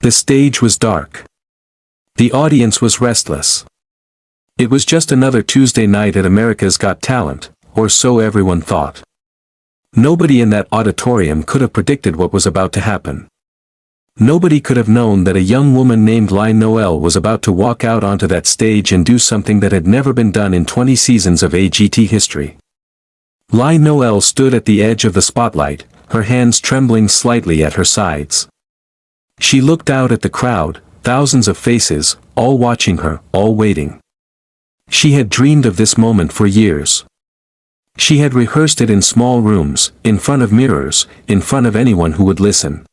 The stage was dark. The audience was restless. It was just another Tuesday night at America's Got Talent, or so everyone thought. Nobody in that auditorium could have predicted what was about to happen. Nobody could have known that a young woman named Lai Noelle was about to walk out onto that stage and do something that had never been done in 20 seasons of AGT history. Lai Noelle stood at the edge of the spotlight, her hands trembling slightly at her sides. She looked out at the crowd, thousands of faces, all watching her, all waiting. She had dreamed of this moment for years. She had rehearsed it in small rooms, in front of mirrors, in front of anyone who would listen.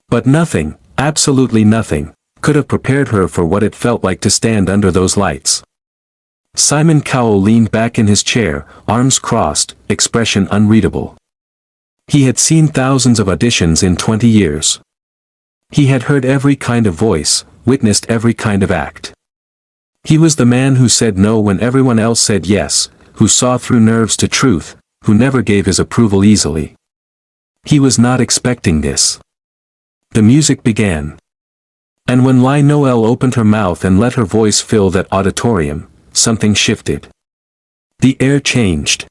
But nothing, absolutely nothing, could have prepared her for what it felt like to stand under those lights. Simon Cowell leaned back in his chair, arms crossed, expression unreadable. He had seen thousands of auditions in 20 years. He had heard every kind of voice, witnessed every kind of act. He was the man who said no when everyone else said yes, who saw through nerves to truth, who never gave his approval easily. He was not expecting this. The music began. And when Lai Noelle opened her mouth and let her voice fill that auditorium, something shifted. The air changed.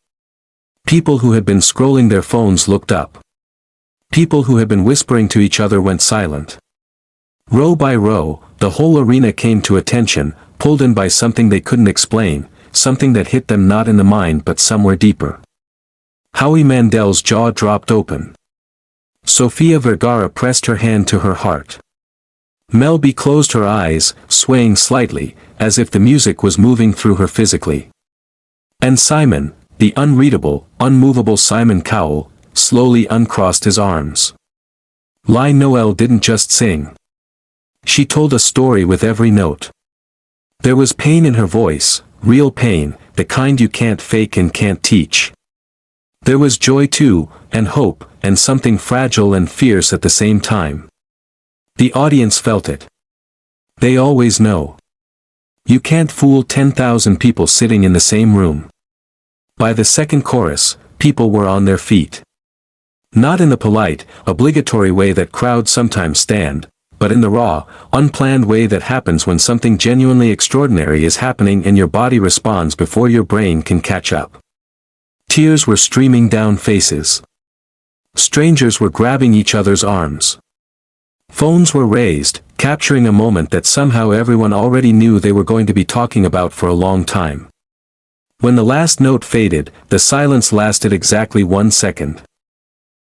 People who had been scrolling their phones looked up. People who had been whispering to each other went silent. Row by row, the whole arena came to attention, pulled in by something they couldn't explain, something that hit them not in the mind but somewhere deeper. Howie Mandel's jaw dropped open. Sofia Vergara pressed her hand to her heart. Mel B closed her eyes, swaying slightly, as if the music was moving through her physically. And Simon, the unreadable, unmovable Simon Cowell, slowly uncrossed his arms. Lai Noelle didn't just sing. She told a story with every note. There was pain in her voice, real pain, the kind you can't fake and can't teach. There was joy too, and hope, and something fragile and fierce at the same time. The audience felt it. They always know. You can't fool 10,000 people sitting in the same room. By the second chorus, people were on their feet. Not in the polite, obligatory way that crowds sometimes stand, but in the raw, unplanned way that happens when something genuinely extraordinary is happening and your body responds before your brain can catch up. Tears were streaming down faces. Strangers were grabbing each other's arms. Phones were raised, capturing a moment that somehow everyone already knew they were going to be talking about for a long time. When the last note faded, the silence lasted exactly 1 second.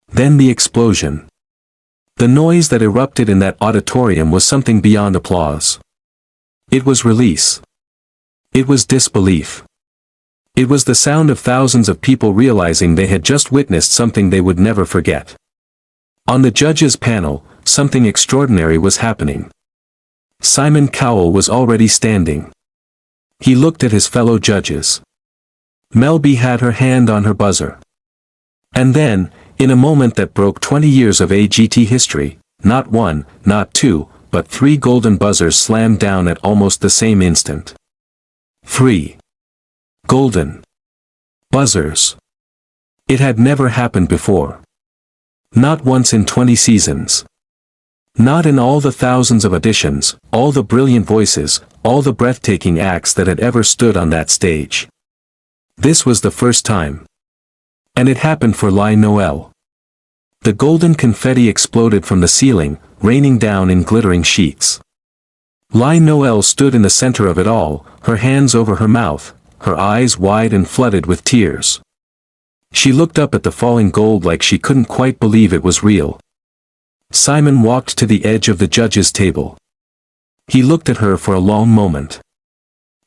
Then the explosion. The noise that erupted in that auditorium was something beyond applause. It was release. It was disbelief. It was the sound of thousands of people realizing they had just witnessed something they would never forget. On the judges' panel, something extraordinary was happening. Simon Cowell was already standing. He looked at his fellow judges. Mel B had her hand on her buzzer. And then, in a moment that broke 20 years of AGT history, not one, not two, but 3 golden buzzers slammed down at almost the same instant. 3 golden buzzers. It had never happened before. Not once in 20 seasons. Not in all the thousands of auditions, all the brilliant voices, all the breathtaking acts that had ever stood on that stage. This was the first time. And it happened for Lai Noelle. The golden confetti exploded from the ceiling, raining down in glittering sheets. Lai Noelle stood in the center of it all, her hands over her mouth, her eyes wide and flooded with tears. She looked up at the falling gold like she couldn't quite believe it was real. Simon walked to the edge of the judges' table. He looked at her for a long moment.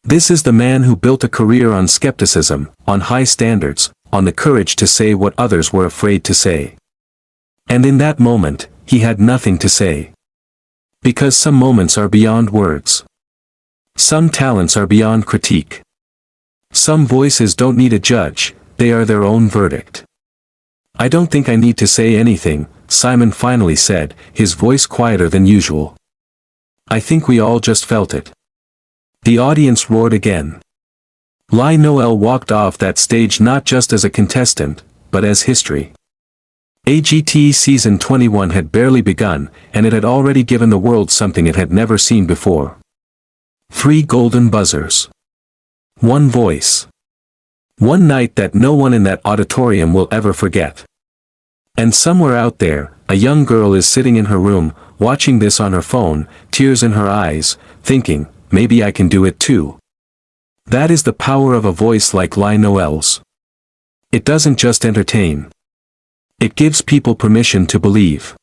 This is the man who built a career on skepticism, on high standards, on the courage to say what others were afraid to say. And in that moment, he had nothing to say. Because some moments are beyond words. Some talents are beyond critique. Some voices don't need a judge, they are their own verdict. I don't think I need to say anything, Simon finally said, his voice quieter than usual. I think we all just felt it. The audience roared again. Lai Noelle walked off that stage not just as a contestant, but as history. AGT Season 21 had barely begun, and it had already given the world something it had never seen before. 3 golden buzzers. 1 voice. One night that no one in that auditorium will ever forget. And somewhere out there, a young girl is sitting in her room, watching this on her phone, tears in her eyes, thinking, maybe I can do it too. That is the power of a voice like Lai Noelle's. It doesn't just entertain. It gives people permission to believe.